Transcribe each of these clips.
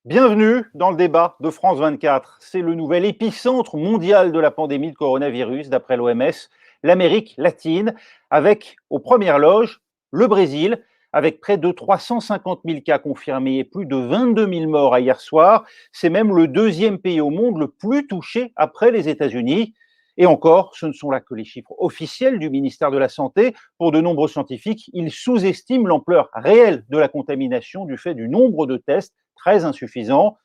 Bienvenue dans le débat de France 24. C'est le nouvel épicentre mondial de la pandémie de coronavirus, d'après l'OMS, l'Amérique latine, avec aux premières loges le Brésil, avec près de 350 000 cas confirmés et plus de 22 000 morts à hier soir. C'est même le deuxième pays au monde le plus touché après les États-Unis. Et encore, ce ne sont là que les chiffres officiels du ministère de la Santé. Pour de nombreux scientifiques, ils sous-estiment l'ampleur réelle de la contamination du fait du nombre de tests très insuffisant.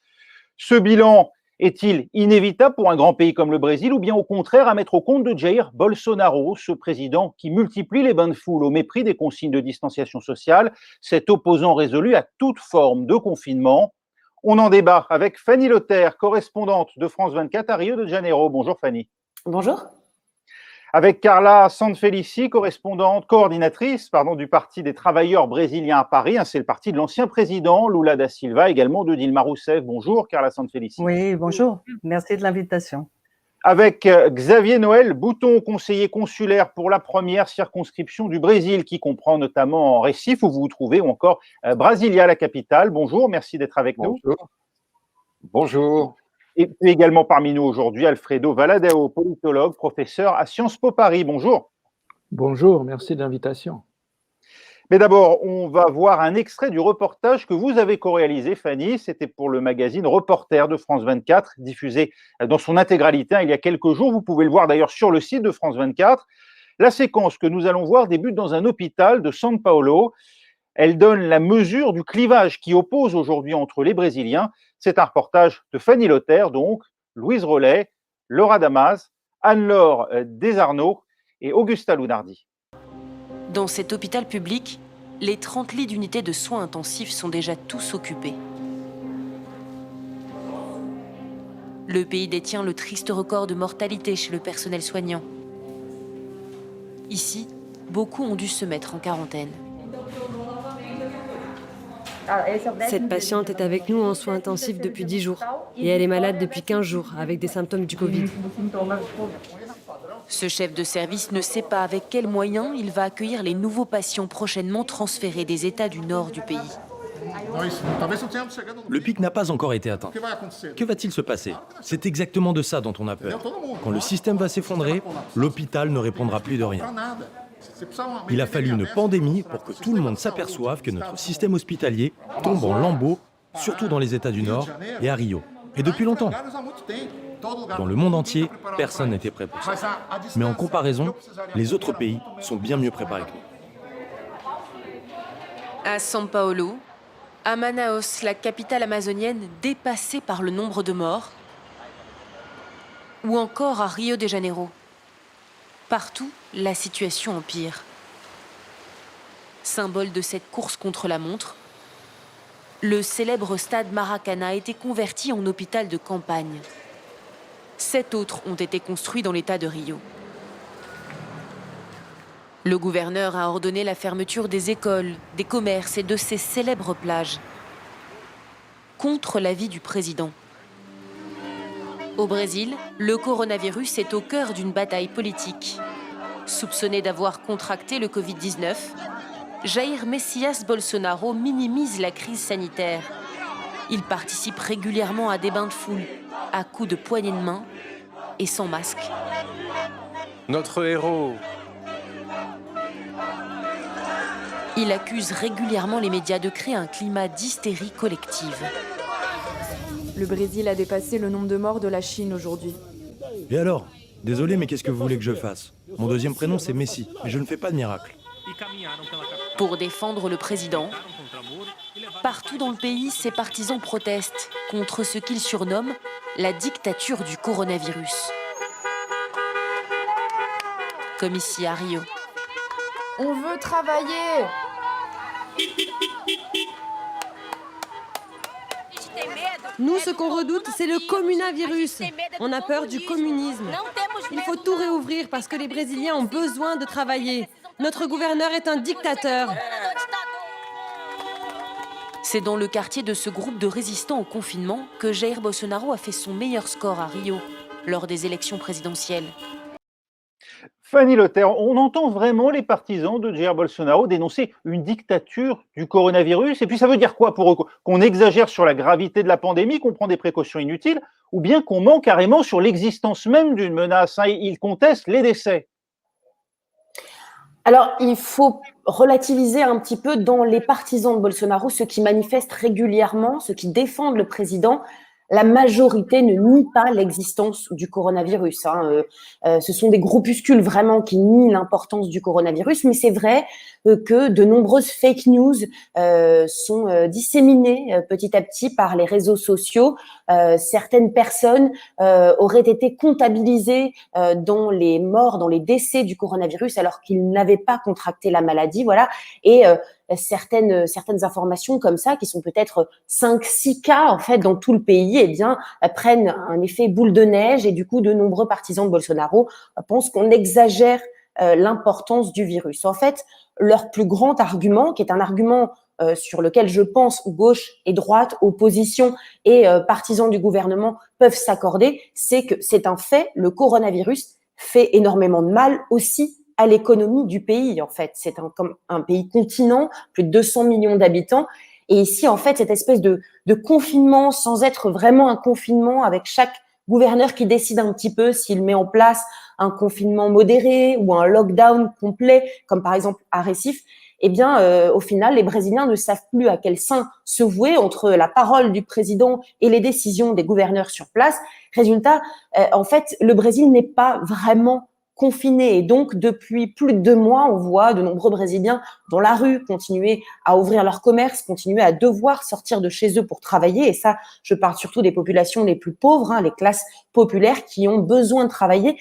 Ce bilan est-il inévitable pour un grand pays comme le Brésil ou bien au contraire à mettre au compte de Jair Bolsonaro, ce président qui multiplie les bains de foule au mépris des consignes de distanciation sociale, cet opposant résolu à toute forme de confinement? On en débat avec Fanny Lothaire, correspondante de France 24 à Rio de Janeiro. Bonjour Fanny. Bonjour. Avec Carla Sanfelici, coordinatrice du Parti des travailleurs brésiliens à Paris. C'est le parti de l'ancien président Lula da Silva, également de Dilma Rousseff. Bonjour Carla Sanfelici. Oui, bonjour. Merci de l'invitation. Avec Xavier Noël Bouton, conseiller consulaire pour la première circonscription du Brésil, qui comprend notamment Recife, où vous vous trouvez, ou encore Brasilia, la capitale. Bonjour, merci d'être avec nous. Bonjour. Et puis également parmi nous aujourd'hui, Alfredo Valadao, politologue, professeur à Sciences Po Paris. Bonjour. Bonjour, merci de l'invitation. Mais d'abord, on va voir un extrait du reportage que vous avez co-réalisé, Fanny. C'était pour le magazine Reporter de France 24, diffusé dans son intégralité il y a quelques jours. Vous pouvez le voir d'ailleurs sur le site de France 24. La séquence que nous allons voir débute dans un hôpital de São Paulo. Elle donne la mesure du clivage qui oppose aujourd'hui entre les Brésiliens. C'est un reportage de Fanny Lothaire, donc, Louise Rollet, Laura Damas, Anne-Laure Desarnaud et Augusta Lunardi. Dans cet hôpital public, les 30 lits d'unités de soins intensifs sont déjà tous occupés. Le pays détient le triste record de mortalité chez le personnel soignant. Ici, beaucoup ont dû se mettre en quarantaine. Cette patiente est avec nous en soins intensifs depuis 10 jours et elle est malade depuis 15 jours avec des symptômes du Covid. Ce chef de service ne sait pas avec quels moyens il va accueillir les nouveaux patients prochainement transférés des États du nord du pays. Le pic n'a pas encore été atteint. Que va-t-il se passer? C'est exactement de ça dont on a peur. Quand le système va s'effondrer, l'hôpital ne répondra plus de rien. Il a fallu une pandémie pour que tout le monde s'aperçoive que notre système hospitalier tombe en lambeaux, surtout dans les États du Nord et à Rio. Et depuis longtemps. Dans le monde entier, personne n'était prêt pour ça. Mais en comparaison, les autres pays sont bien mieux préparés que nous. À São Paulo, à Manaus, la capitale amazonienne dépassée par le nombre de morts, ou encore à Rio de Janeiro. Partout, la situation empire. Symbole de cette course contre la montre, le célèbre stade Maracana a été converti en hôpital de campagne. 7 autres ont été construits dans l'état de Rio. Le gouverneur a ordonné la fermeture des écoles, des commerces et de ces célèbres plages, contre l'avis du président. Au Brésil, le coronavirus est au cœur d'une bataille politique. Soupçonné d'avoir contracté le Covid-19, Jair Messias Bolsonaro minimise la crise sanitaire. Il participe régulièrement à des bains de foule, à coups de poignées de main et sans masque. Notre héros. Il accuse régulièrement les médias de créer un climat d'hystérie collective. Le Brésil a dépassé le nombre de morts de la Chine aujourd'hui. Et alors? Désolé, mais qu'est-ce que vous voulez que je fasse? Mon deuxième prénom, c'est Messi, mais je ne fais pas de miracle. Pour défendre le président, partout dans le pays, ses partisans protestent contre ce qu'ils surnomment la dictature du coronavirus. Comme ici à Rio. On veut travailler! Nous, ce qu'on redoute, c'est le communavirus. On a peur du communisme. Il faut tout réouvrir parce que les Brésiliens ont besoin de travailler. Notre gouverneur est un dictateur. C'est dans le quartier de ce groupe de résistants au confinement que Jair Bolsonaro a fait son meilleur score à Rio, lors des élections présidentielles. Fanny Leterre, on entend vraiment les partisans de Jair Bolsonaro dénoncer une dictature du coronavirus? Et puis ça veut dire quoi pour eux? Qu'on exagère sur la gravité de la pandémie, qu'on prend des précautions inutiles, ou bien qu'on ment carrément sur l'existence même d'une menace, hein? Ils contestent les décès. Alors, il faut relativiser un petit peu dans les partisans de Bolsonaro, ceux qui manifestent régulièrement, ceux qui défendent le président. La majorité ne nie pas l'existence du coronavirus, hein. Ce sont des groupuscules vraiment qui nient l'importance du coronavirus, mais c'est vrai que de nombreuses fake news sont disséminées petit à petit par les réseaux sociaux. Certaines personnes auraient été comptabilisées dans les morts, dans les décès du coronavirus, alors qu'ils n'avaient pas contracté la maladie, voilà. Et certaines informations comme ça, qui sont peut-être 5-6 cas en fait dans tout le pays, eh bien prennent un effet boule de neige, et du coup de nombreux partisans de Bolsonaro pensent qu'on exagère l'importance du virus. En fait, leur plus grand argument, qui est un argument sur lequel je pense gauche et droite, opposition et partisans du gouvernement peuvent s'accorder, c'est que c'est un fait, le coronavirus fait énormément de mal aussi à l'économie du pays, en fait. C'est comme un pays continent, plus de 200 millions d'habitants. Et ici, en fait, cette espèce de confinement, sans être vraiment un confinement, avec chaque gouverneur qui décide un petit peu s'il met en place un confinement modéré ou un lockdown complet, comme par exemple à Recife, eh bien, au final, les Brésiliens ne savent plus à quel sein se vouer entre la parole du président et les décisions des gouverneurs sur place. Résultat, en fait, le Brésil n'est pas vraiment confinés. Et donc, depuis plus de 2 mois, on voit de nombreux Brésiliens dans la rue continuer à ouvrir leur commerce, continuer à devoir sortir de chez eux pour travailler. Et ça, je parle surtout des populations les plus pauvres, hein, les classes populaires qui ont besoin de travailler,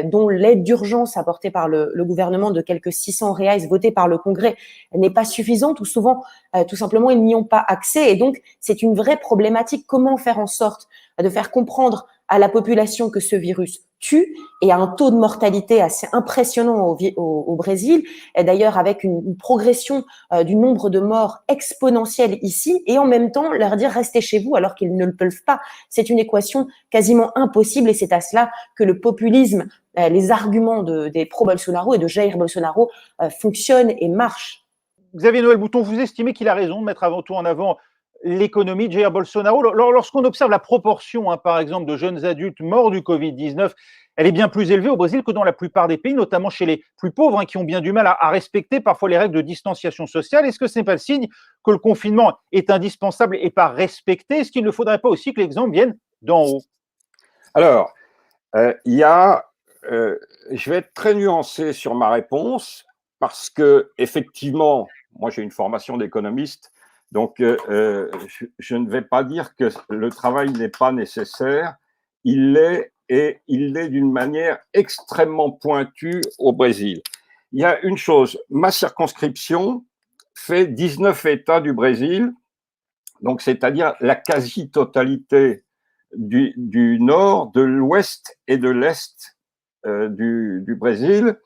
dont l'aide d'urgence apportée par le gouvernement de quelques 600 reais votée par le Congrès n'est pas suffisante, ou souvent, tout simplement, ils n'y ont pas accès. Et donc, c'est une vraie problématique. Comment faire en sorte de faire comprendre à la population que ce virus tue et a un taux de mortalité assez impressionnant au Brésil, et d'ailleurs avec une progression du nombre de morts exponentielle ici, et en même temps leur dire restez chez vous alors qu'ils ne le peuvent pas. C'est une équation quasiment impossible, et c'est à cela que le populisme, les arguments des pro-Bolsonaro et de Jair Bolsonaro fonctionnent et marchent. Xavier Noël Bouton, vous estimez qu'il a raison de mettre avant tout en avant l'économie de Jair Bolsonaro? Lorsqu'on observe la proportion, hein, par exemple, de jeunes adultes morts du Covid-19, elle est bien plus élevée au Brésil que dans la plupart des pays, notamment chez les plus pauvres, hein, qui ont bien du mal à respecter parfois les règles de distanciation sociale. Est-ce que ce n'est pas le signe que le confinement est indispensable et pas respecté? Est-ce qu'il ne faudrait pas aussi que l'exemple vienne d'en haut? Alors, je vais être très nuancé sur ma réponse, parce que effectivement, moi j'ai une formation d'économiste, donc je ne vais pas dire que le travail n'est pas nécessaire. Il l'est, et il l'est d'une manière extrêmement pointue au Brésil. Il y a une chose, ma circonscription fait 19 États du Brésil, donc c'est-à-dire la quasi-totalité du nord, de l'ouest et de l'est du Brésil.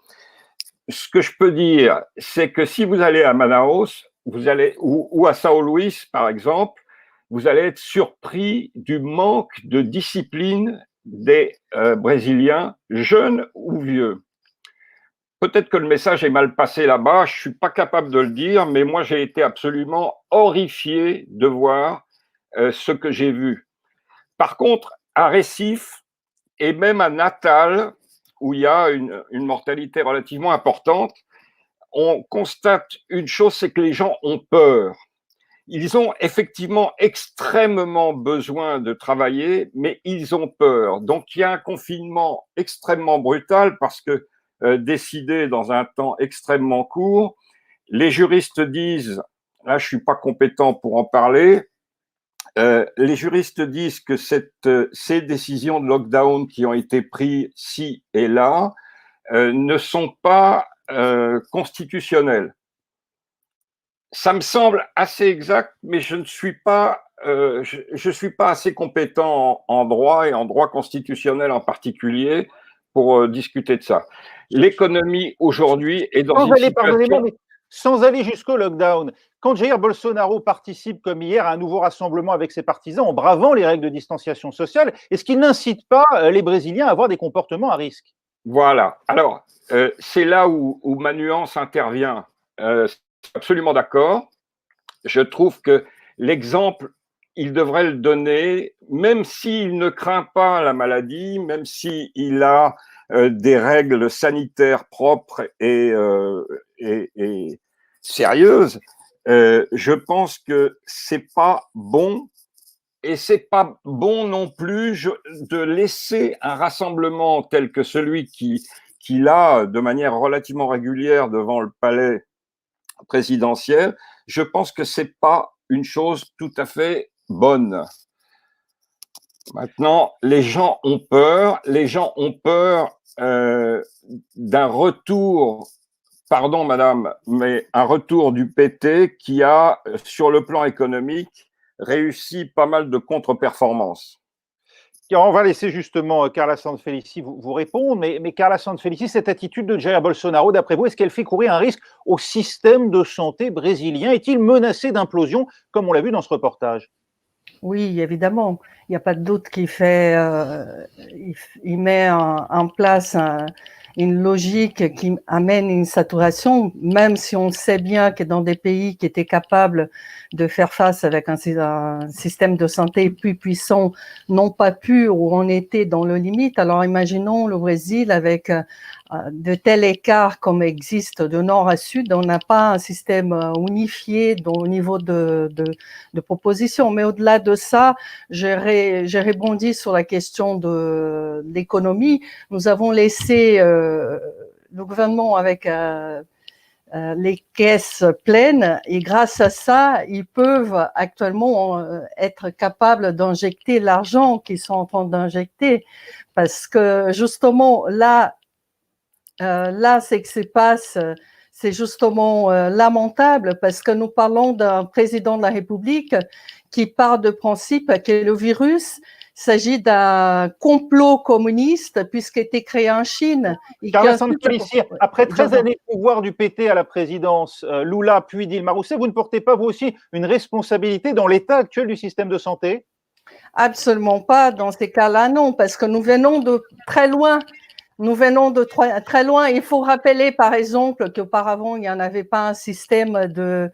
Ce que je peux dire, c'est que si vous allez à Manaus, vous allez, ou à São Luís, par exemple, vous allez être surpris du manque de discipline des Brésiliens, jeunes ou vieux. Peut-être que le message est mal passé là-bas, je ne suis pas capable de le dire, mais moi j'ai été absolument horrifié de voir ce que j'ai vu. Par contre, à Recife et même à Natal, où il y a une mortalité relativement importante, on constate une chose, c'est que les gens ont peur. Ils ont effectivement extrêmement besoin de travailler, mais ils ont peur. Donc, il y a un confinement extrêmement brutal parce que décidé dans un temps extrêmement court. Les juristes disent, là je ne suis pas compétent pour en parler, les juristes disent que ces décisions de lockdown qui ont été prises ci et là ne sont pas constitutionnelles. Ça me semble assez exact, mais je ne suis pas, je suis pas assez compétent en droit et en droit constitutionnel en particulier pour discuter de ça. L'économie aujourd'hui est dans une situation... Sans aller jusqu'au lockdown, quand Jair Bolsonaro participe comme hier à un nouveau rassemblement avec ses partisans en bravant les règles de distanciation sociale, est-ce qu'il n'incite pas les Brésiliens à avoir des comportements à risque? Voilà. Alors, c'est là où ma nuance intervient. Je suis absolument d'accord. Je trouve que l'exemple, il devrait le donner, même s'il ne craint pas la maladie, même s'il a des règles sanitaires propres et sérieuses. Je pense que c'est pas bon. Et c'est pas bon non plus de laisser un rassemblement tel que celui qu'il a de manière relativement régulière devant le palais présidentiel. Je pense que c'est pas une chose tout à fait bonne. Maintenant, les gens ont peur d'un retour, pardon madame, mais un retour du PT qui a, sur le plan économique, réussi pas mal de contre-performances. On va laisser justement Carla Sanfelici vous répondre, mais Carla Sanfelici, cette attitude de Jair Bolsonaro, d'après vous, est-ce qu'elle fait courir un risque au système de santé brésilien? Est-il menacé d'implosion, comme on l'a vu dans ce reportage? Oui, évidemment. Il n'y a pas de doute qu'il fait, il met en place une logique qui amène une saturation, même si on sait bien que dans des pays qui étaient capables de faire face avec un système de santé plus puissant, n'ont pas pu ou on était dans le limite. Alors imaginons le Brésil avec de tels écarts comme existe de nord à sud, on n'a pas un système unifié au niveau de propositions. Mais au-delà de ça, j'ai rebondi sur la question de l'économie. Nous avons laissé le gouvernement avec les caisses pleines et grâce à ça, ils peuvent actuellement être capables d'injecter l'argent qu'ils sont en train d'injecter parce que justement là, ce qui se passe, c'est justement lamentable parce que nous parlons d'un président de la République qui part de principe que le virus s'agit d'un complot communiste puisqu'il a été créé en Chine. Carla Sanfelici, après 13 années de pouvoir du PT à la présidence, Lula puis Dilma Rousseff, vous ne portez pas vous aussi une responsabilité dans l'état actuel du système de santé? Absolument pas. Dans ces cas-là, non, parce que nous venons de très loin. Nous venons de très loin. Il faut rappeler, par exemple, qu'auparavant, il n'y en avait pas un système de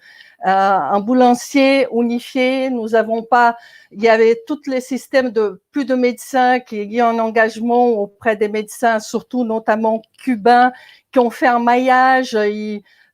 ambulancier unifié. Nous n'avons pas, il y avait tous les systèmes de plus de médecins qui y a un engagement auprès des médecins, surtout notamment cubains, qui ont fait un maillage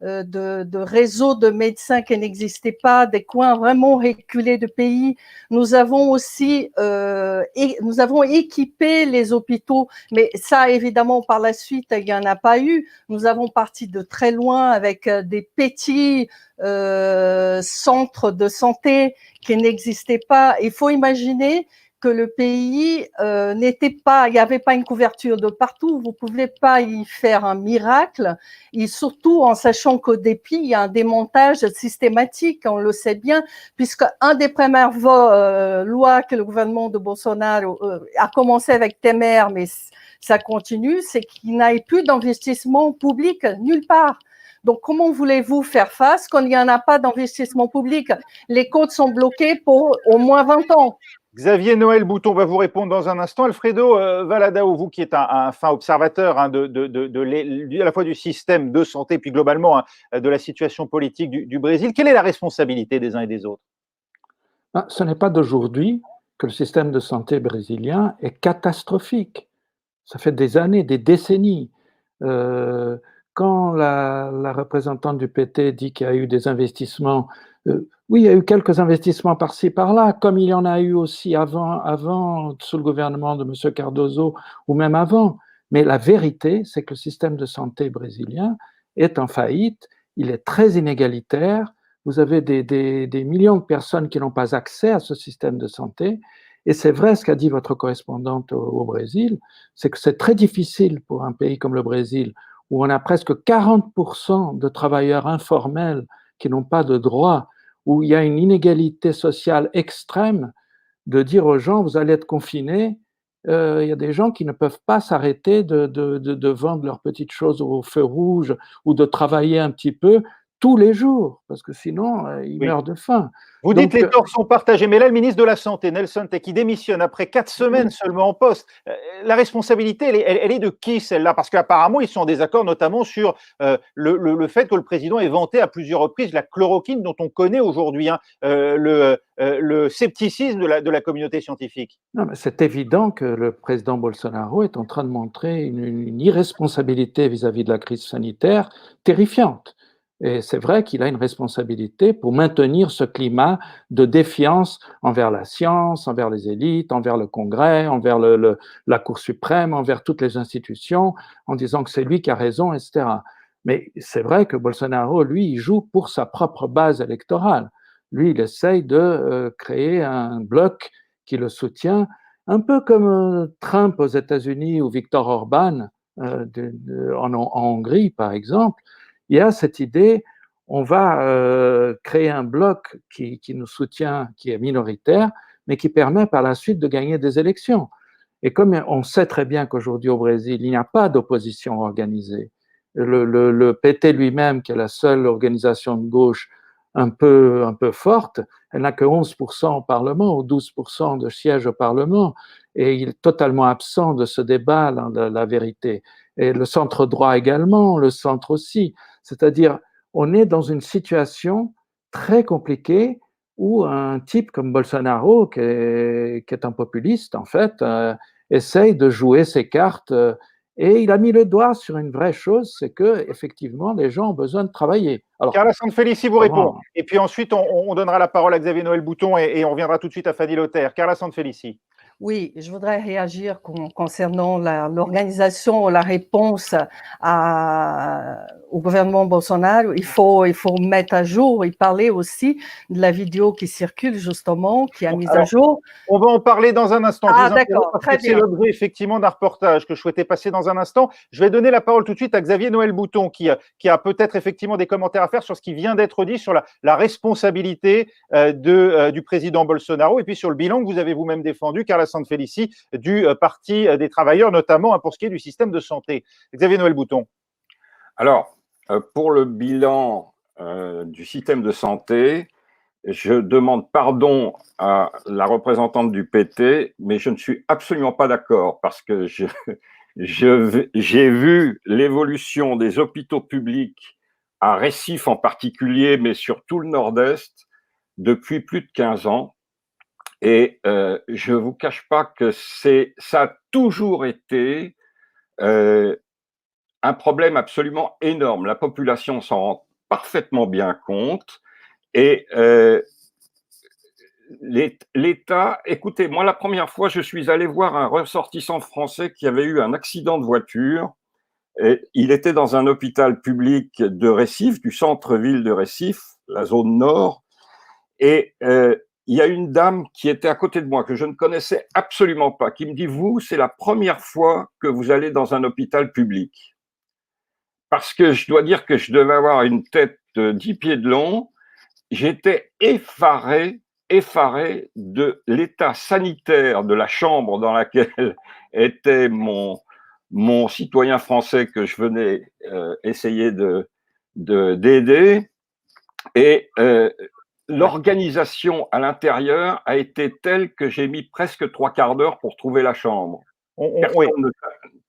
de réseaux de médecins qui n'existaient pas, des coins vraiment reculés de pays. Nous avons aussi nous avons équipé les hôpitaux, mais ça, évidemment, par la suite, il n'y en a pas eu. Nous avons parti de très loin avec des petits centres de santé qui n'existaient pas. Il faut imaginer que le pays n'était pas, il n'y avait pas une couverture de partout, vous ne pouvez pas y faire un miracle, et surtout en sachant qu'au dépit, il y a un démontage systématique, on le sait bien, puisque un des premières lois que le gouvernement de Bolsonaro a commencé avec Temer, mais ça continue, c'est qu'il n'y ait plus d'investissement public nulle part. Donc, comment voulez-vous faire face quand il n'y en a pas d'investissement public? Les comptes sont bloqués pour au moins 20 ans. Xavier Noël Bouton va vous répondre dans un instant. Alfredo Valadao, vous qui êtes un fin observateur à la fois du système de santé puis globalement de la situation politique du Brésil, quelle est la responsabilité des uns et des autres? Ce n'est pas d'aujourd'hui que le système de santé brésilien est catastrophique. Ça fait des années, des décennies. Quand la représentante du PT dit qu'il y a eu des investissements, oui, il y a eu quelques investissements par-ci, par-là, comme il y en a eu aussi avant sous le gouvernement de M. Cardoso, ou même avant. Mais la vérité, c'est que le système de santé brésilien est en faillite, il est très inégalitaire, vous avez des millions de personnes qui n'ont pas accès à ce système de santé, et c'est vrai ce qu'a dit votre correspondante au Brésil, c'est que c'est très difficile pour un pays comme le Brésil, où on a presque 40% de travailleurs informels qui n'ont pas de droits, où il y a une inégalité sociale extrême, de dire aux gens, vous allez être confinés. Il y a des gens qui ne peuvent pas s'arrêter de vendre leurs petites choses au feu rouge ou de travailler un petit peu. tous les jours, parce que sinon, il Oui. meurt de faim. Vous dites les torts sont partagés, mais là, le ministre de la Santé, Nelson Tech, qui démissionne après 4 semaines seulement en poste. La responsabilité, elle est de qui, celle-là? Parce qu'apparemment, ils sont en désaccord, notamment sur le fait que le président ait vanté à plusieurs reprises la chloroquine, dont on connaît aujourd'hui le scepticisme de la communauté scientifique. Non, mais c'est évident que le président Bolsonaro est en train de montrer une irresponsabilité vis-à-vis de la crise sanitaire terrifiante. Et c'est vrai qu'il a une responsabilité pour maintenir ce climat de défiance envers la science, envers les élites, envers le Congrès, envers la Cour suprême, envers toutes les institutions, en disant que c'est lui qui a raison, etc. Mais c'est vrai que Bolsonaro, lui, il joue pour sa propre base électorale. Lui, il essaye de créer un bloc qui le soutient, un peu comme Trump aux États-Unis ou Viktor Orban en Hongrie, par exemple. Il y a cette idée, on va créer un bloc qui nous soutient, qui est minoritaire, mais qui permet par la suite de gagner des élections. Et comme on sait très bien qu'aujourd'hui au Brésil, il n'y a pas d'opposition organisée, le PT lui-même, qui est la seule organisation de gauche un peu forte, elle n'a que 11% au Parlement ou 12% de sièges au Parlement, et il est totalement absent de ce débat, la vérité. Et le centre droit également, le centre aussi. C'est-à-dire, on est dans une situation très compliquée où un type comme Bolsonaro, qui est un populiste, en fait, essaye de jouer ses cartes. Et il a mis le doigt sur une vraie chose, c'est que effectivement, les gens ont besoin de travailler. Alors, Carla Sanfelici vous répond. Et puis ensuite, on donnera la parole à Xavier Noël Bouton et on reviendra tout de suite à Fanny Lothaire. Carla Sanfelici. Oui, je voudrais réagir concernant l'organisation, la réponse au gouvernement Bolsonaro. Il faut mettre à jour et parler aussi de la vidéo qui circule justement, qui a mis à jour. On va en parler dans un instant. Ah d'accord, très bien. C'est l'objet effectivement d'un reportage que je souhaitais passer dans un instant. Je vais donner la parole tout de suite à Xavier Noël Bouton qui a peut-être effectivement des commentaires à faire sur ce qui vient d'être dit, sur la responsabilité du président Bolsonaro et puis sur le bilan que vous avez vous-même défendu, Carla Sanfelici, du Parti des travailleurs, notamment pour ce qui est du système de santé. Xavier Noël Bouton. Alors, pour le bilan du système de santé, je demande pardon à la représentante du PT, mais je ne suis absolument pas d'accord parce que j'ai vu l'évolution des hôpitaux publics à Recife en particulier, mais sur tout le Nord-Est, depuis plus de 15 ans. Et je ne vous cache pas que ça a toujours été un problème absolument énorme. La population s'en rend parfaitement bien compte. Et l'État, écoutez, moi, la première fois, je suis allé voir un ressortissant français qui avait eu un accident de voiture. Et il était dans un hôpital public de Recife, du centre-ville de Recife, la zone nord. Et il y a une dame qui était à côté de moi, que je ne connaissais absolument pas, qui me dit, vous, c'est la première fois que vous allez dans un hôpital public. Parce que je dois dire que je devais avoir une tête de 10 pieds de long. J'étais effaré de l'état sanitaire de la chambre dans laquelle était mon citoyen français que je venais essayer d'aider. Et l'organisation à l'intérieur a été telle que j'ai mis presque 3 quarts d'heure pour trouver la chambre.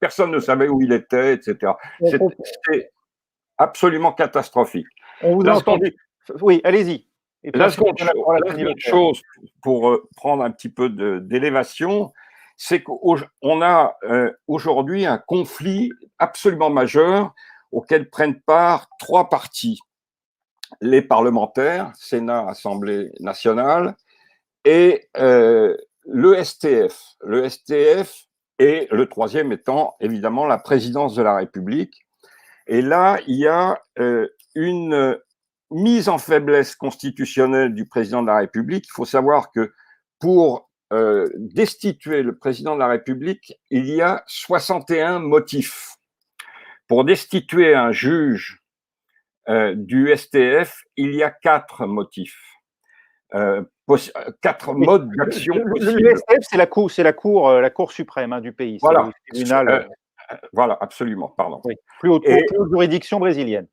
Personne ne savait où il était, etc. C'était absolument catastrophique. On vous a entendu. Oui, allez-y. La seconde chose, pour prendre un petit peu d'élévation, c'est qu'on a aujourd'hui un conflit absolument majeur auquel prennent part 3 partis. Les parlementaires, Sénat, Assemblée nationale, et le STF. Le STF et le troisième étant évidemment la présidence de la République. Et là, il y a une mise en faiblesse constitutionnelle du président de la République. Il faut savoir que pour destituer le président de la République, il y a 61 motifs. Pour destituer un juge du STF, il y a 4 motifs. 4 modes d'action possibles. Le STF, c'est la cour suprême du pays. Voilà, le tribunal. Voilà, absolument, pardon. Oui, plus haute juridiction brésilienne.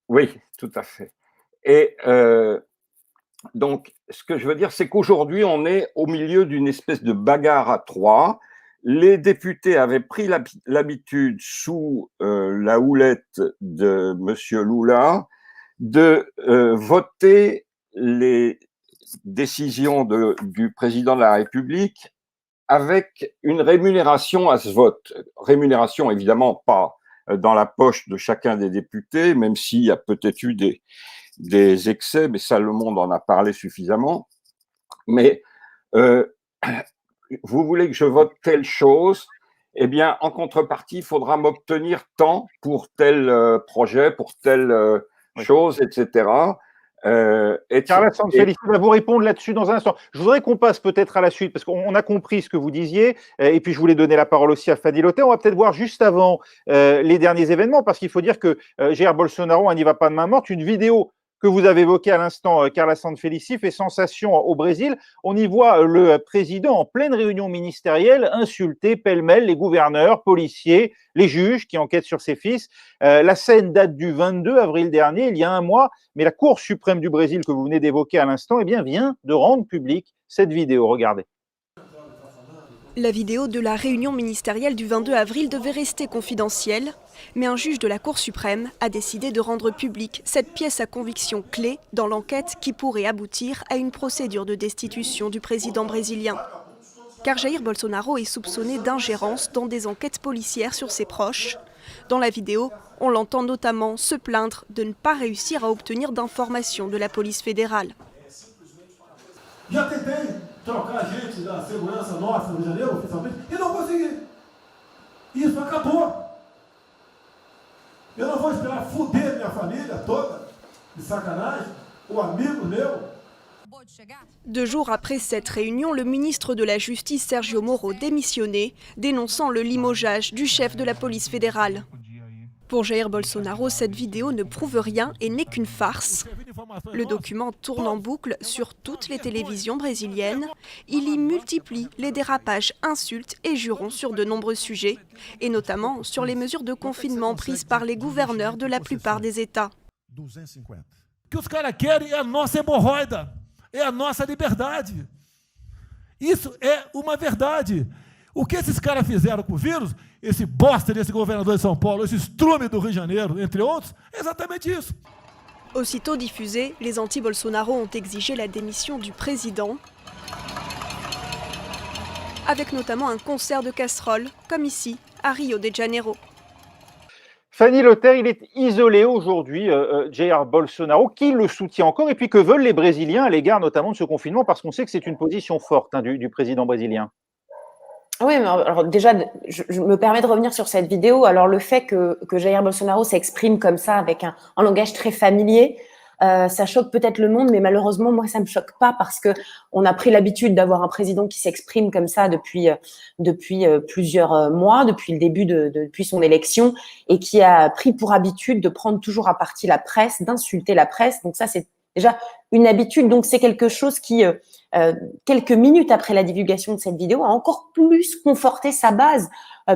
Oui, tout à fait. Et donc, ce que je veux dire, c'est qu'aujourd'hui, on est au milieu d'une espèce de bagarre à trois. Les députés avaient pris l'habitude, sous la houlette de M. Lula, de voter les décisions du président de la République avec une rémunération à ce vote. Rémunération, évidemment, pas dans la poche de chacun des députés, même s'il y a peut-être eu des excès, mais ça, le monde en a parlé suffisamment. Mais vous voulez que je vote telle chose, eh bien, en contrepartie, il faudra m'obtenir tant pour tel projet, pour telle chose, etc. Carla Sanfelice va vous répondre là-dessus dans un instant. Je voudrais qu'on passe peut-être à la suite, parce qu'on a compris ce que vous disiez, et puis je voulais donner la parole aussi à Fanny Lotter. On va peut-être voir juste avant les derniers événements, parce qu'il faut dire que Jair Bolsonaro n'y va pas de main morte. Une vidéo que vous avez évoquée à l'instant, Carla Sanfelice, fait sensation au Brésil. On y voit le président en pleine réunion ministérielle insulter pêle-mêle les gouverneurs, policiers, les juges qui enquêtent sur ses fils. La scène date du 22 avril dernier, il y a un mois, mais la Cour suprême du Brésil que vous venez d'évoquer à l'instant, eh bien, vient de rendre publique cette vidéo. Regardez. La vidéo de la réunion ministérielle du 22 avril devait rester confidentielle, mais un juge de la Cour suprême a décidé de rendre publique cette pièce à conviction clé dans l'enquête qui pourrait aboutir à une procédure de destitution du président brésilien. Car Jair Bolsonaro est soupçonné d'ingérence dans des enquêtes policières sur ses proches. Dans la vidéo, on l'entend notamment se plaindre de ne pas réussir à obtenir d'informations de la police fédérale. Trocar a gente da segurança nossa no Rio de Janeiro, oficialmente, e não consegui. Isso acabou. Eu não vou esperar fuder minha família toda, de sacanagem, ou amigo meu. 2 jours après cette réunion, le ministre de la Justice Sergio Moro démissionnait, dénonçant le limogeage du chef de la police fédérale. Pour Jair Bolsonaro, cette vidéo ne prouve rien et n'est qu'une farce. Le document tourne en boucle sur toutes les télévisions brésiliennes. Il y multiplie les dérapages, insultes et jurons sur de nombreux sujets, et notamment sur les mesures de confinement prises par les gouverneurs de la plupart des États. O que os caras querem é a nossa hemorroida, é a nossa liberdade. Isso é uma verdade. O que esses caras fizeram com o vírus, esse bosta desse governador de São Paulo, esse estrume do Rio de Janeiro, entre outros, é exatamente isso. Aussitôt diffusés, les anti-Bolsonaro ont exigé la démission du président, avec notamment un concert de casseroles, comme ici, à Rio de Janeiro. Fanny Lotter, il est isolé aujourd'hui, Jair Bolsonaro, qui le soutient encore, et puis que veulent les Brésiliens à l'égard notamment de ce confinement, parce qu'on sait que c'est une position forte du président brésilien. Oui, mais alors déjà, je me permets de revenir sur cette vidéo. Alors, le fait que Jair Bolsonaro s'exprime comme ça, avec un langage très familier, ça choque peut-être le monde, mais malheureusement, moi, ça me choque pas parce que on a pris l'habitude d'avoir un président qui s'exprime comme ça depuis plusieurs mois, depuis le début depuis son élection, et qui a pris pour habitude de prendre toujours à partie la presse, d'insulter la presse. Donc ça, c'est déjà une habitude. Donc c'est quelque chose qui, quelques minutes après la divulgation de cette vidéo, a encore plus conforté sa base,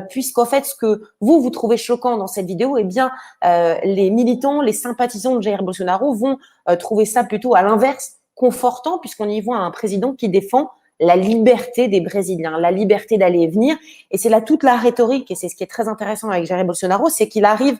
puisqu'en fait, ce que vous trouvez choquant dans cette vidéo, eh bien, les militants, les sympathisants de Jair Bolsonaro vont trouver ça plutôt à l'inverse, confortant, puisqu'on y voit un président qui défend la liberté des Brésiliens, la liberté d'aller et venir. Et c'est là toute la rhétorique, et c'est ce qui est très intéressant avec Jair Bolsonaro, c'est qu'il arrive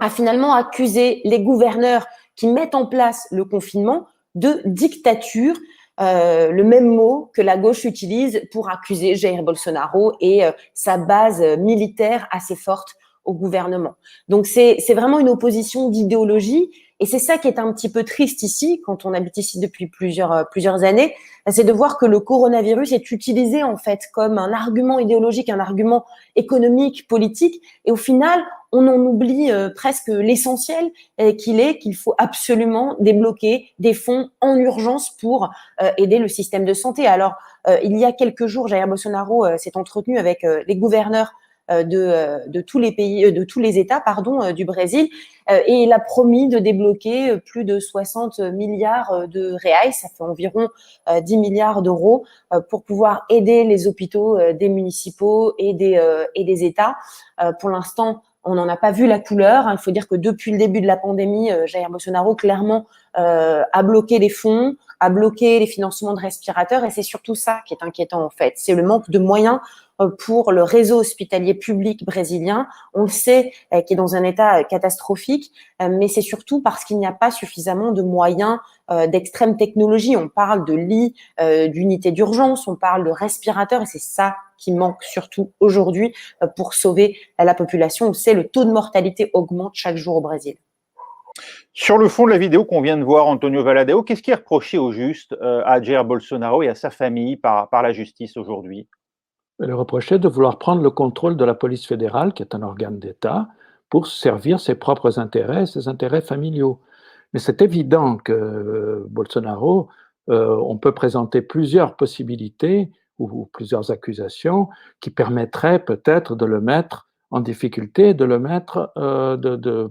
à finalement accuser les gouverneurs qui mettent en place le confinement de dictature, le même mot que la gauche utilise pour accuser Jair Bolsonaro et sa base militaire assez forte au gouvernement. Donc c'est vraiment une opposition d'idéologie, et c'est ça qui est un petit peu triste ici, quand on habite ici depuis plusieurs années, c'est de voir que le coronavirus est utilisé en fait comme un argument idéologique, un argument économique, politique, et au final, on en oublie presque l'essentiel, qu'il faut absolument débloquer des fonds en urgence pour aider le système de santé. Alors, il y a quelques jours, Jair Bolsonaro s'est entretenu avec les gouverneurs de tous les pays, de tous les États, du Brésil, et il a promis de débloquer plus de 60 milliards de reais, ça fait environ 10 milliards d'euros, pour pouvoir aider les hôpitaux des municipaux et des États. Pour l'instant, On n'en a pas vu la couleur. Il faut dire que depuis le début de la pandémie, Jair Bolsonaro, clairement, a bloqué les fonds, a bloqué les financements de respirateurs, et c'est surtout ça qui est inquiétant, en fait. C'est le manque de moyens pour le réseau hospitalier public brésilien. On le sait, qui est dans un état catastrophique, mais c'est surtout parce qu'il n'y a pas suffisamment de moyens d'extrême technologie. On parle de lits, d'unités d'urgence, on parle de respirateurs, et c'est ça qui manque surtout aujourd'hui pour sauver la population. On sait, le taux de mortalité augmente chaque jour au Brésil. Sur le fond de la vidéo qu'on vient de voir, Antonio Valadao, qu'est-ce qui est reproché au juste à Jair Bolsonaro et à sa famille par la justice aujourd'hui? Il est reproché de vouloir prendre le contrôle de la police fédérale, qui est un organe d'État, pour servir ses propres intérêts, ses intérêts familiaux. Mais c'est évident que Bolsonaro, on peut présenter plusieurs possibilités ou plusieurs accusations qui permettraient peut-être de le mettre en difficulté, de le mettre, de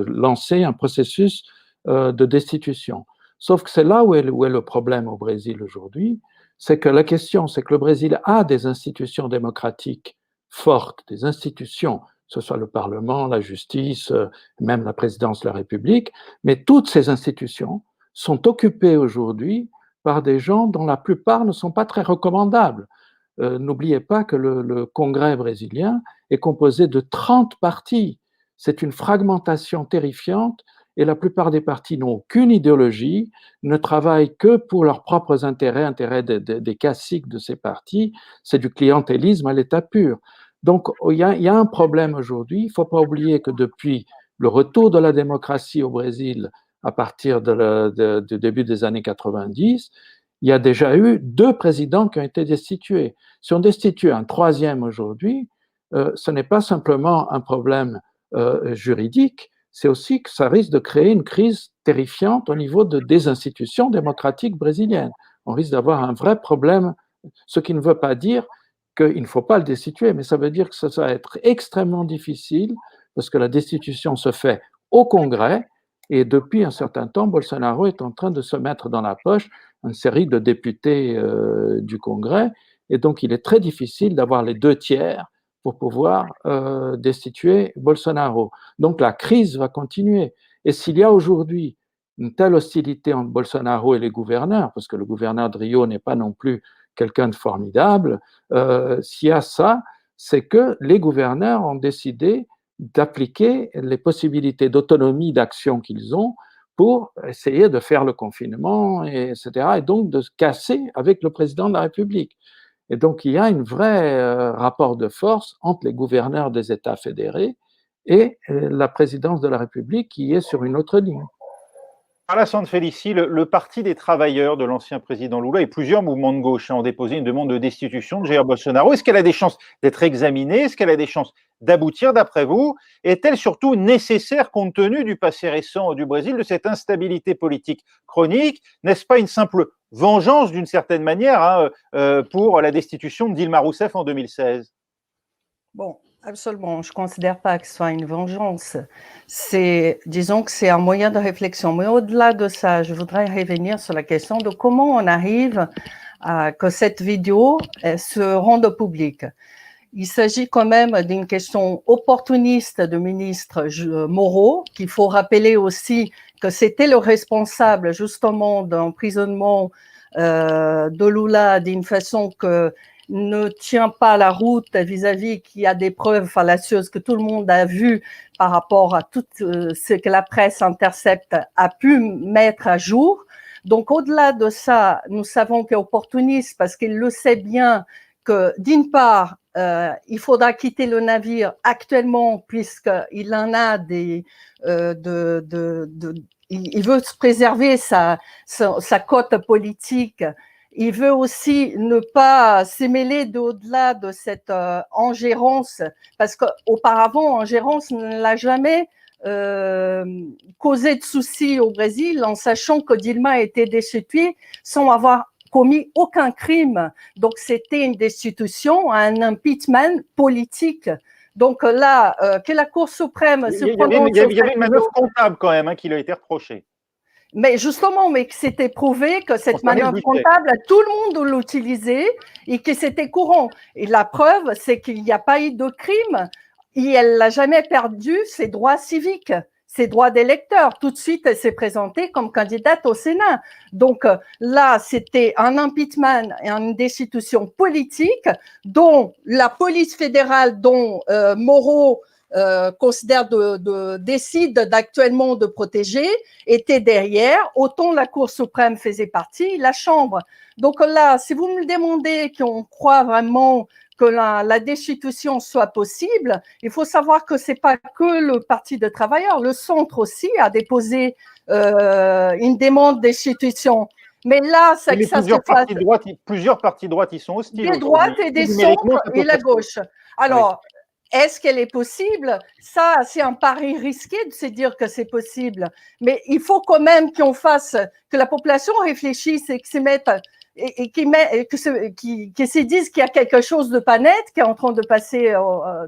lancer un processus de destitution. Sauf que c'est là où est le problème au Brésil aujourd'hui, c'est que la question, c'est que le Brésil a des institutions démocratiques fortes, des institutions, que ce soit le Parlement, la justice, même la présidence de la République, mais toutes ces institutions sont occupées aujourd'hui par des gens dont la plupart ne sont pas très recommandables. N'oubliez pas que le Congrès brésilien est composé de 30 partis. C'est une fragmentation terrifiante et la plupart des partis n'ont aucune idéologie, ne travaillent que pour leurs propres intérêts des caciques de ces partis. C'est du clientélisme à l'état pur. Donc, il y a un problème aujourd'hui. Il ne faut pas oublier que depuis le retour de la démocratie au Brésil, à partir du début des années 90, il y a déjà eu 2 présidents qui ont été destitués. Si on destitue un 3e aujourd'hui, ce n'est pas simplement un problème juridique, c'est aussi que ça risque de créer une crise terrifiante au niveau des institutions démocratiques brésiliennes. On risque d'avoir un vrai problème, ce qui ne veut pas dire qu'il ne faut pas le destituer, mais ça veut dire que ça va être extrêmement difficile parce que la destitution se fait au Congrès et depuis un certain temps, Bolsonaro est en train de se mettre dans la poche une série de députés du Congrès et donc il est très difficile d'avoir les 2 tiers pour pouvoir destituer Bolsonaro. Donc la crise va continuer. Et s'il y a aujourd'hui une telle hostilité entre Bolsonaro et les gouverneurs, parce que le gouverneur de Rio n'est pas non plus quelqu'un de formidable, s'il y a ça, c'est que les gouverneurs ont décidé d'appliquer les possibilités d'autonomie d'action qu'ils ont pour essayer de faire le confinement, etc., et donc de se casser avec le président de la République. Et donc, il y a un vrai rapport de force entre les gouverneurs des États fédérés et la présidence de la République qui est sur une autre ligne. Carla Sanfelici, le Parti des travailleurs de l'ancien président Lula et plusieurs mouvements de gauche ont déposé une demande de destitution de Jair Bolsonaro. Est-ce qu'elle a des chances d'être examinée? Est-ce qu'elle a des chances d'aboutir d'après vous? Est-elle surtout nécessaire compte tenu du passé récent du Brésil, de cette instabilité politique chronique? N'est-ce pas une simple vengeance d'une certaine manière pour la destitution de Dilma Rousseff en 2016? Bon, absolument. Je ne considère pas que ce soit une vengeance. Disons que c'est un moyen de réflexion. Mais au-delà de ça, je voudrais revenir sur la question de comment on arrive à que cette vidéo se rende publique. Il s'agit quand même d'une question opportuniste du ministre Moro, qu'il faut rappeler aussi que c'était le responsable justement d'un emprisonnement de Lula d'une façon que ne tient pas la route vis-à-vis qu'il y a des preuves fallacieuses que tout le monde a vues par rapport à tout ce que la presse intercepte a pu mettre à jour. Donc, au-delà de ça, nous savons qu'il est opportuniste parce qu'il le sait bien que, d'une part, il faudra quitter le navire actuellement puisqu'il en a il veut se préserver sa cote politique. Il veut aussi ne pas se mêler au-delà de cette ingérence, parce qu'auparavant, ingérence ne l'a jamais causé de soucis au Brésil, en sachant que Dilma a été destituée sans avoir commis aucun crime. Donc, c'était une destitution, un impeachment politique. Donc là, que la Cour suprême se prononce... Il y avait une manœuvre comptable quand même qui lui a été reprochée. Mais justement, mais que c'était prouvé que cette manœuvre comptable, tout le monde l'utilisait et que c'était courant. Et la preuve, c'est qu'il n'y a pas eu de crime. et elle n'a jamais perdu ses droits civiques, ses droits d'électeur. Tout de suite, elle s'est présentée comme candidate au Sénat. Donc là, c'était un impeachment et une destitution politique dont la police fédérale, dont Moreau considère décide d'actuellement de protéger, était derrière. Autant la Cour suprême faisait partie, la Chambre. Donc là, si vous me demandez qu'on croit vraiment que la destitution soit possible, il faut savoir que c'est pas que le Parti des travailleurs, le centre aussi a déposé une demande de destitution. Mais là, ça, mais ça plusieurs partis de droite y sont hostiles. Des droites et des centres et la gauche. Alors, est-ce qu'elle est possible? Ça, c'est un pari risqué de se dire que c'est possible. Mais il faut quand même qu'on fasse, que la population réfléchisse et que se mette et qui se disent qu'il y a quelque chose de pas net qui est en train de passer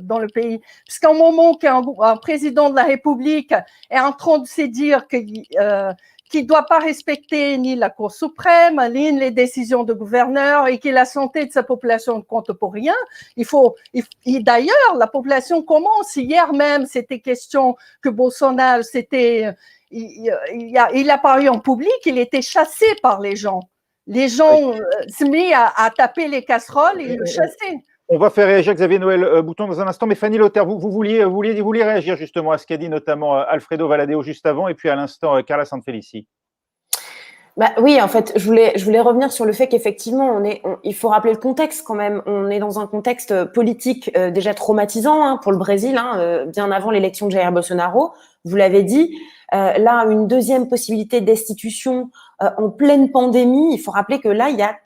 dans le pays. Puisqu'à un moment qu'un président de la République est en train de se dire qu'il ne doit pas respecter ni la Cour suprême, ni les décisions de gouverneur et que la santé de sa population ne compte pour rien. D'ailleurs, la population commence, hier même, c'était question que Bolsonaro, il a paru en public, il était chassé par les gens. Les gens se mis à taper les casseroles et le chasser. On va faire réagir Xavier Noël Bouton dans un instant, mais Fanny Lothaire, vous vouliez réagir justement à ce qu'a dit notamment Alfredo Valadeo juste avant, et puis à l'instant Carla Sanfelici. Bah oui, en fait, je voulais revenir sur le fait qu'effectivement, il faut rappeler le contexte quand même. On est dans un contexte politique déjà traumatisant pour le Brésil, bien avant l'élection de Jair Bolsonaro. Vous l'avez dit. Là, une deuxième possibilité de destitution en pleine pandémie. Il faut rappeler que là, il y a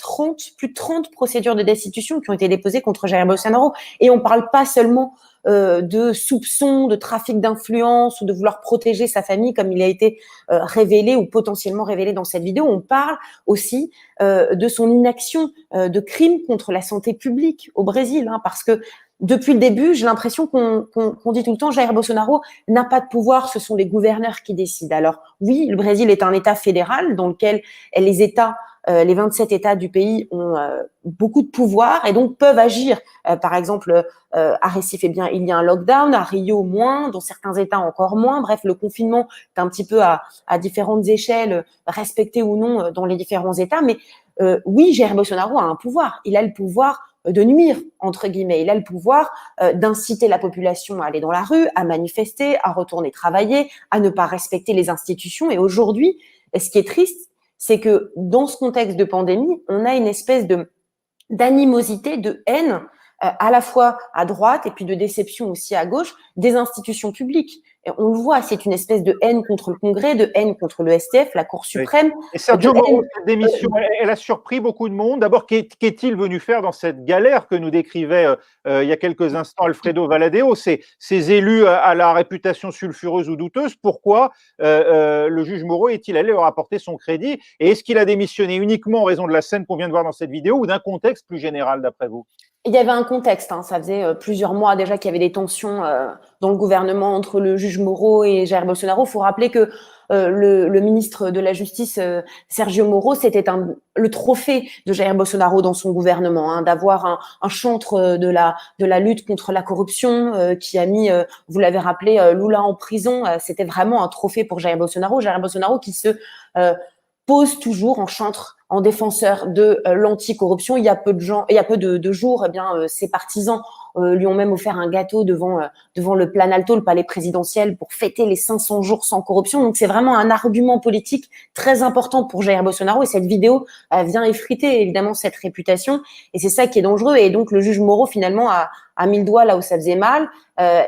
plus de 30 procédures de destitution qui ont été déposées contre Jair Bolsonaro. Et on parle pas seulement de soupçons, de trafic d'influence ou de vouloir protéger sa famille comme il a été révélé ou potentiellement révélé dans cette vidéo. On parle aussi de son inaction, de crimes contre la santé publique au Brésil, parce que depuis le début, j'ai l'impression qu'on dit tout le temps, Jair Bolsonaro n'a pas de pouvoir, ce sont les gouverneurs qui décident. Alors oui, le Brésil est un État fédéral dans lequel les États, les 27 États du pays ont beaucoup de pouvoir et donc peuvent agir. Par exemple, à Recife, il y a un lockdown, à Rio moins, dans certains États encore moins. Bref, le confinement est un petit peu à différentes échelles, respecté ou non dans les différents États. Mais oui, Jair Bolsonaro a un pouvoir. Il a le pouvoir de nuire, entre guillemets. Il a le pouvoir d'inciter la population à aller dans la rue, à manifester, à retourner travailler, à ne pas respecter les institutions. Et aujourd'hui, ce qui est triste, c'est que dans ce contexte de pandémie, on a une espèce d'animosité, de haine, à la fois à droite et puis de déception aussi à gauche, des institutions publiques. Et on le voit, c'est une espèce de haine contre le Congrès, de haine contre le STF, la Cour suprême. Et Sergio Moro, cette démission, elle a surpris beaucoup de monde. D'abord, qu'est-il venu faire dans cette galère que nous décrivait il y a quelques instants Alfredo Valadeo, ces élus à la réputation sulfureuse ou douteuse? Pourquoi le juge Moro est-il allé leur apporter son crédit? Et est-ce qu'il a démissionné uniquement en raison de la scène qu'on vient de voir dans cette vidéo ou d'un contexte plus général d'après vous? Il y avait un contexte, ça faisait plusieurs mois déjà qu'il y avait des tensions dans le gouvernement entre le juge Moro et Jair Bolsonaro. Il faut rappeler que le ministre de la Justice, Sergio Moro, c'était le trophée de Jair Bolsonaro dans son gouvernement, d'avoir un chantre de la lutte contre la corruption qui a mis, vous l'avez rappelé, Lula en prison. C'était vraiment un trophée pour Jair Bolsonaro. Jair Bolsonaro qui se pose toujours en chantre, en défenseur de l'anticorruption. Il y a peu de jours, ses partisans lui ont même offert un gâteau devant le Planalto, le palais présidentiel, pour fêter les 500 jours sans corruption. Donc c'est vraiment un argument politique très important pour Jair Bolsonaro. Et cette vidéo vient effriter évidemment cette réputation. Et c'est ça qui est dangereux. Et donc le juge Moro finalement a mis le doigt là où ça faisait mal.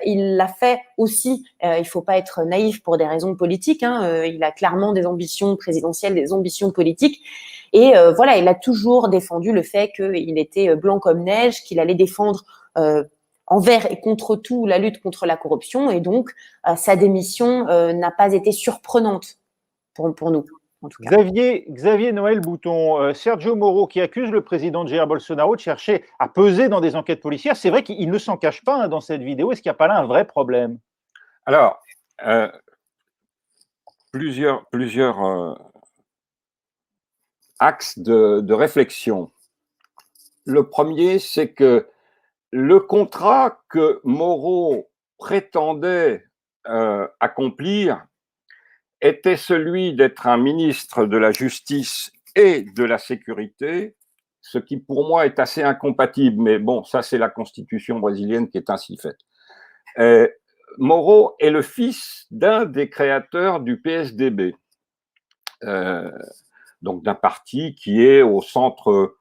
Il l'a fait aussi. Il faut pas être naïf pour des raisons politiques. Il a clairement des ambitions présidentielles, des ambitions politiques. Et voilà, il a toujours défendu le fait qu'il était blanc comme neige, qu'il allait défendre envers et contre tout la lutte contre la corruption. Et donc, sa démission n'a pas été surprenante pour nous. En tout cas. Xavier Noël Bouton, Sergio Moro qui accuse le président Jair Bolsonaro de chercher à peser dans des enquêtes policières, c'est vrai qu'il ne s'en cache pas dans cette vidéo. Est-ce qu'il n'y a pas là un vrai problème? Alors, plusieurs axes de réflexion. Le premier, c'est que le contrat que Moro prétendait accomplir était celui d'être un ministre de la Justice et de la Sécurité, ce qui pour moi est assez incompatible, mais bon, ça c'est la constitution brésilienne qui est ainsi faite. Moro est le fils d'un des créateurs du PSDB, donc d'un parti qui est au centre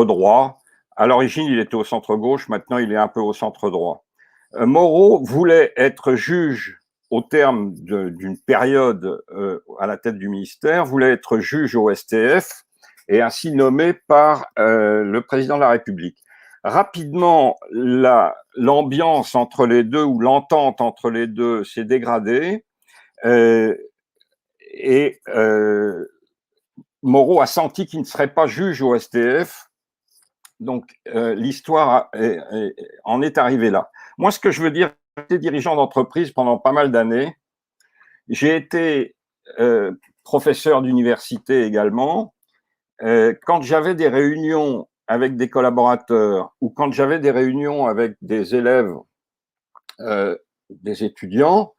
droit. À l'origine, il était au centre gauche, maintenant il est un peu au centre droit. Moro voulait être juge au terme d'une période à la tête du ministère, voulait être juge au STF et ainsi nommé par le président de la République. Rapidement, l'ambiance entre les deux ou l'entente entre les deux s'est dégradée et Moro a senti qu'il ne serait pas juge au STF. Donc, l'histoire en est arrivée là. Moi, ce que je veux dire, j'ai été dirigeant d'entreprise pendant pas mal d'années. J'ai été professeur d'université également. Quand j'avais des réunions avec des collaborateurs ou quand j'avais des réunions avec des élèves, des étudiants,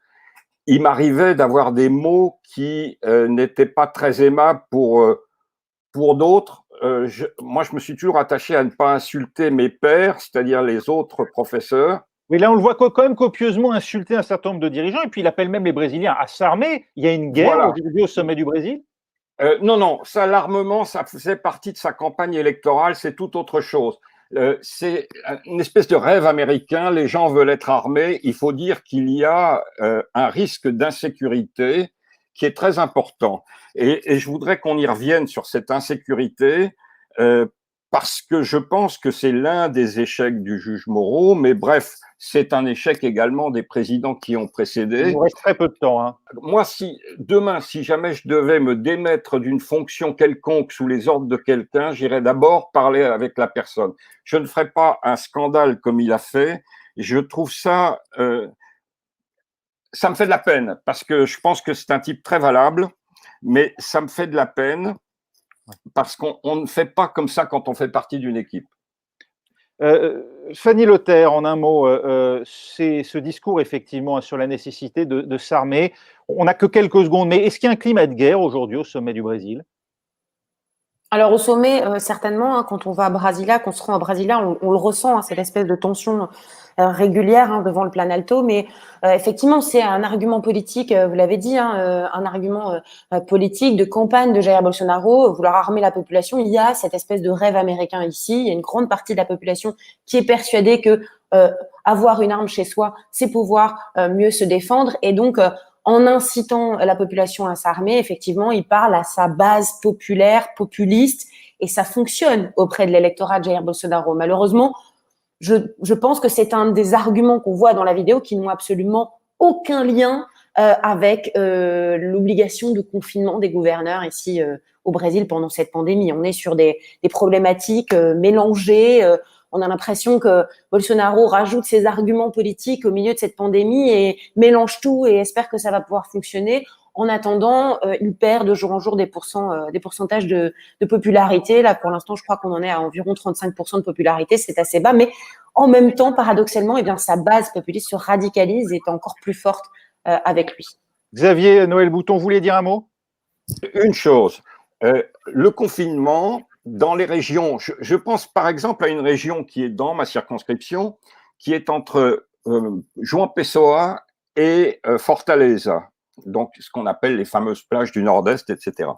il m'arrivait d'avoir des mots qui n'étaient pas très aimables pour d'autres. Moi, je me suis toujours attaché à ne pas insulter mes pairs, c'est-à-dire les autres professeurs. Mais là, on le voit quand même copieusement insulter un certain nombre de dirigeants, et puis il appelle même les Brésiliens à s'armer. Il y a une guerre Voilà. aujourd'hui au sommet du Brésil. Non, ça, l'armement, ça faisait partie de sa campagne électorale, c'est tout autre chose. C'est une espèce de rêve américain, les gens veulent être armés. Il faut dire qu'il y a un risque d'insécurité qui est très important. Et je voudrais qu'on y revienne sur cette insécurité, parce que je pense que c'est l'un des échecs du juge Moro, mais bref, c'est un échec également des présidents qui ont précédé. Il nous reste très peu de temps. Hein. Moi, demain, si jamais je devais me démettre d'une fonction quelconque sous les ordres de quelqu'un, j'irais d'abord parler avec la personne. Je ne ferai pas un scandale comme il a fait. Je trouve ça me fait de la peine, parce que je pense que c'est un type très valable, mais ça me fait de la peine parce qu'on ne fait pas comme ça quand on fait partie d'une équipe. Fanny Lothaire, en un mot, c'est ce discours effectivement sur la nécessité de s'armer. On n'a que quelques secondes, mais est-ce qu'il y a un climat de guerre aujourd'hui au sommet du Brésil? Alors au sommet, certainement, hein, quand on va à Brasilia, qu'on se rend à Brasilia, on le ressent, hein, cette espèce de tension régulière hein, devant le Planalto, mais effectivement, c'est un argument politique, vous l'avez dit, hein, un argument politique de campagne de Jair Bolsonaro, vouloir armer la population. Il y a cette espèce de rêve américain ici, il y a une grande partie de la population qui est persuadée que avoir une arme chez soi, c'est pouvoir mieux se défendre, et donc en incitant la population à s'armer, effectivement, il parle à sa base populaire, populiste, et ça fonctionne auprès de l'électorat de Jair Bolsonaro. Malheureusement, je pense que c'est un des arguments qu'on voit dans la vidéo qui n'ont absolument aucun lien avec l'obligation de confinement des gouverneurs ici au Brésil pendant cette pandémie. On est sur des problématiques mélangées. On a l'impression que Bolsonaro rajoute ses arguments politiques au milieu de cette pandémie et mélange tout et espère que ça va pouvoir fonctionner. En attendant, il perd de jour en jour des pourcentages de popularité. Là, pour l'instant, je crois qu'on en est à environ 35% de popularité. C'est assez bas, mais en même temps, paradoxalement, eh bien, sa base populiste se radicalise et est encore plus forte avec lui. Xavier Noël-Bouton, vous voulez dire un mot? Une chose, le confinement dans les régions, je pense par exemple à une région qui est dans ma circonscription, qui est entre João Pessoa et Fortaleza, donc ce qu'on appelle les fameuses plages du Nord-Est, etc.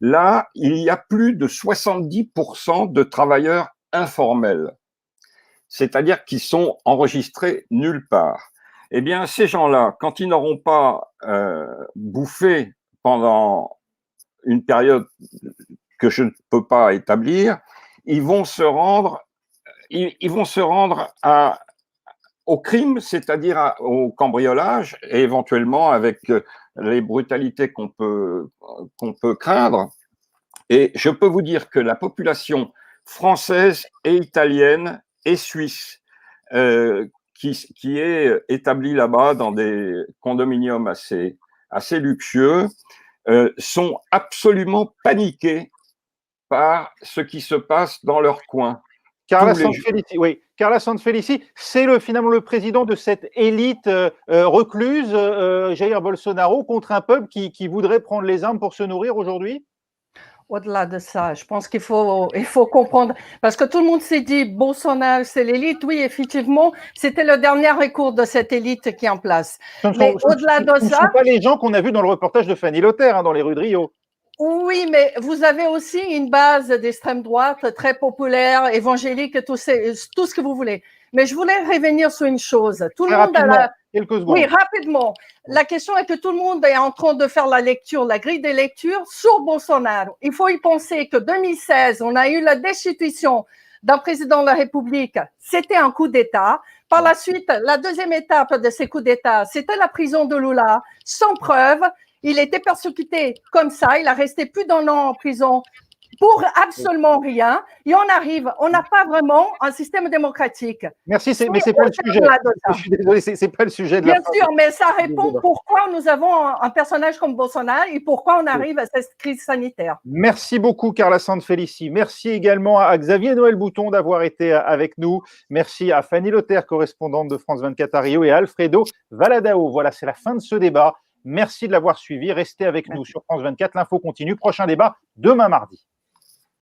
Là, il y a plus de 70% de travailleurs informels, c'est-à-dire qui sont enregistrés nulle part. Eh bien, ces gens-là, quand ils n'auront pas bouffé pendant une période que je ne peux pas établir, ils vont se rendre au crime, c'est-à-dire au cambriolage, et éventuellement avec les brutalités qu'on peut craindre. Et je peux vous dire que la population française et italienne et suisse, qui est établie là-bas dans des condominiums assez luxueux, sont absolument paniqués par ce qui se passe dans leur coin. Carla Sanfelici, oui. Carla Sanfelici, c'est finalement le président de cette élite recluse, Jair Bolsonaro, contre un peuple qui voudrait prendre les armes pour se nourrir aujourd'hui? Au-delà de ça, je pense qu'il faut comprendre, parce que tout le monde s'est dit Bolsonaro, c'est l'élite. Oui, effectivement, c'était le dernier recours de cette élite qui est en place. Mais au-delà de ça, ce ne sont pas les gens qu'on a vus dans le reportage de Fanny Lothaire, hein, dans les rues de Rio. Oui, mais vous avez aussi une base d'extrême droite très populaire, évangélique, tout ce que vous voulez. Mais je voulais revenir sur une chose. Tout le monde quelques secondes. Oui, rapidement. La question est que tout le monde est en train de faire la lecture, la grille des lectures sur Bolsonaro. Il faut y penser que 2016, on a eu la destitution d'un président de la République. C'était un coup d'État. Par la suite, la deuxième étape de ces coups d'État, c'était la prison de Lula, sans preuve. Il était persécuté comme ça. Il a resté plus d'un an en prison pour absolument rien. Et on n'a pas vraiment un système démocratique. Merci, mais c'est pas le sujet. Je suis désolé, c'est pas le sujet de la Bien sûr, mais ça répond pourquoi nous avons un personnage comme Bolsonaro et pourquoi on arrive à cette crise sanitaire. Merci beaucoup, Carla Sanfelici. Merci également à Xavier Noël Bouton d'avoir été avec nous. Merci à Fanny Lothaire, correspondante de France 24 à Rio, et à Alfredo Valadao. Voilà, c'est la fin de ce débat. Merci de l'avoir suivi. Restez avec nous sur France 24. L'info continue. Prochain débat demain mardi.